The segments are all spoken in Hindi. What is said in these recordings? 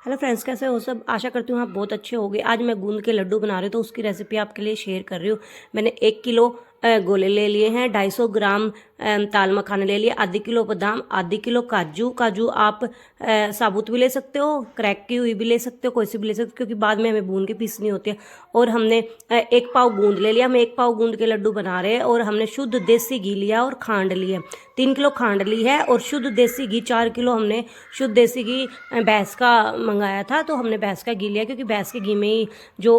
हेलो फ्रेंड्स, कैसे हो सब। आशा करती हूँ आप बहुत अच्छे होंगे। आज मैं गूंद के लड्डू बना रही हूँ तो उसकी रेसिपी आपके लिए शेयर कर रही हूँ। मैंने 1 किलो गोले ले लिए हैं, 250 ग्राम ताल मखाने ले लिए, आधी किलो बादाम, आधी किलो काजू। काजू आप साबुत भी ले सकते हो, क्रैक की हुई भी ले सकते हो, कोई सी भी ले सकते हो, क्योंकि बाद में हमें भून के पीसनी होती है। और हमने 1 पाव गूंद ले लिया। हम 1 पाव गूंद के लड्डू बना रहे हैं। और हमने शुद्ध देसी घी लिया और खांड लिया, 3 किलो खांड ली है। और शुद्ध देसी घी 4 किलो हमने शुद्ध देसी घी भैंस का मंगाया था, तो हमने भैंस का घी लिया, क्योंकि भैंस के घी में ही जो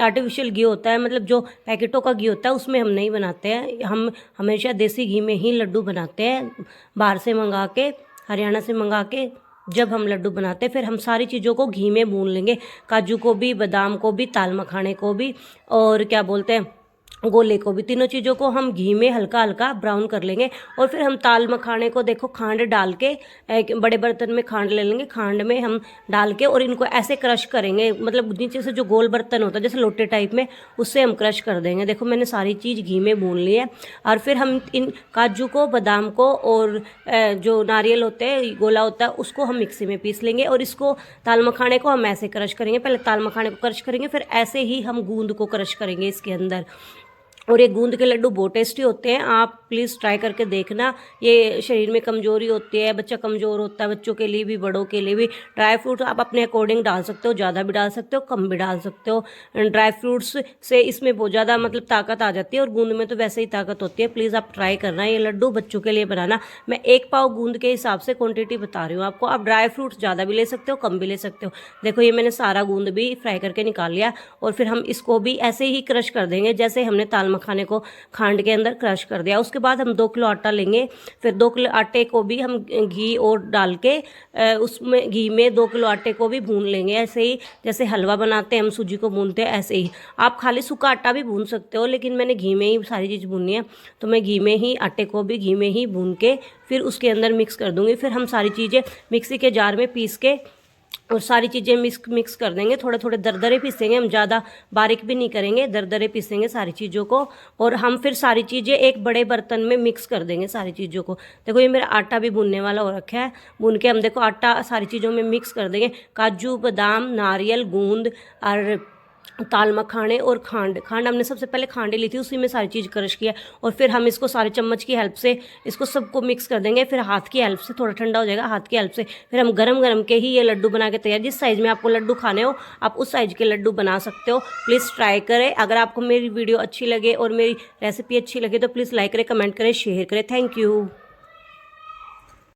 आर्टिफिशियल घी होता है, मतलब जो पैकेटों का घी होता है, उसमें हम नहीं बनाते हैं। हम हमेशा देसी घी में ही लड्डू बनाते हैं, बाहर से मंगा के, हरियाणा से मंगा के। जब हम लड्डू बनाते हैं फिर हम सारी चीज़ों को घी में भून लेंगे, काजू को भी, बादाम को भी, ताल मखाने को भी, और क्या बोलते हैं, गोले को भी। तीनों चीज़ों को हम घी में हल्का हल्का ब्राउन कर लेंगे। और फिर हम ताल मखाने को देखो खांड डाल के एक बड़े बर्तन में खांड ले लेंगे, खांड में हम डाल के और इनको ऐसे क्रश करेंगे, मतलब नीचे से जो गोल बर्तन होता है जैसे लोटे टाइप में, उससे हम क्रश कर देंगे। देखो मैंने सारी चीज़ घी में भून ली है। और फिर हम इन काजू को, बादाम को और जो नारियल होते हैं, गोला होता है, उसको हम मिक्सी में पीस लेंगे। और इसको ताल मखाने को हम ऐसे क्रश करेंगे, पहले ताल मखाने को क्रश करेंगे, फिर ऐसे ही हम गूंद को क्रश करेंगे इसके अंदर। और ये गूंद के लड्डू बहुत टेस्टी होते हैं, आप प्लीज़ ट्राई करके देखना। ये शरीर में कमजोरी होती है, बच्चा कमज़ोर होता है, बच्चों के लिए भी, बड़ों के लिए भी। ड्राई फ्रूट आप अपने अकॉर्डिंग डाल सकते हो, ज़्यादा भी डाल सकते हो, कम भी डाल सकते हो। ड्राई फ्रूट्स से इसमें बहुत ज़्यादा मतलब ताकत आ जाती है, और गूंद में तो वैसे ही ताकत होती है। प्लीज़ आप ट्राई करना, ये लड्डू बच्चों के लिए बनाना। मैं 1 पाव गूंद के हिसाब से क्वान्टिटी बता रही हूँ आपको। आप ड्राई फ्रूट्स ज़्यादा भी ले सकते हो, कम भी ले सकते हो। देखो ये मैंने सारा गूंद भी फ्राई करके निकाल लिया। और फिर हम इसको भी ऐसे ही क्रश कर देंगे जैसे हमने ताल मखाने को खांड के अंदर क्रश कर दिया। उसके बाद हम 2 किलो आटा लेंगे। फिर 2 किलो आटे को भी हम घी और डाल के उसमें घी में 2 किलो आटे को भी भून लेंगे, ऐसे ही जैसे हलवा बनाते हैं हम सूजी को भूनते हैं, ऐसे ही। आप खाली सूखा आटा भी भून सकते हो, लेकिन मैंने घी में ही सारी चीज़ भूननी है, तो मैं घी में ही आटे को भी घी में ही भून के फिर उसके अंदर मिक्स कर दूँगी। फिर हम सारी चीज़ें मिक्सी के जार में पीस के और सारी चीज़ें मिक्स कर देंगे। थोड़े थोड़े दरदरे पीसेंगे, हम ज़्यादा बारीक भी नहीं करेंगे, दरदरे पीसेंगे सारी चीज़ों को। और हम फिर सारी चीज़ें एक बड़े बर्तन में मिक्स कर देंगे सारी चीज़ों को। देखो ये मेरा आटा भी भुनने वाला हो रखा है। भून के हम देखो आटा सारी चीज़ों में मिक्स कर देंगे। काजू, बादाम, नारियल, गूंद और ताल मखाने और खांड हमने सबसे पहले खांड ली थी, उसी में सारी चीज़ क्रश किया। और फिर हम इसको सारे चम्मच की हेल्प से इसको सबको मिक्स कर देंगे। फिर हाथ की हेल्प से, थोड़ा ठंडा हो जाएगा, हाथ की हेल्प से फिर हम गरम गरम के ही ये लड्डू बना के तैयार। जिस साइज़ में आपको लड्डू खाने हो आप उस साइज़ के लड्डू बना सकते हो। प्लीज़ ट्राई करें। अगर आपको मेरी वीडियो अच्छी लगे और मेरी रेसिपी अच्छी लगे तो प्लीज़ लाइक करें, कमेंट करें, शेयर करें। Thank you.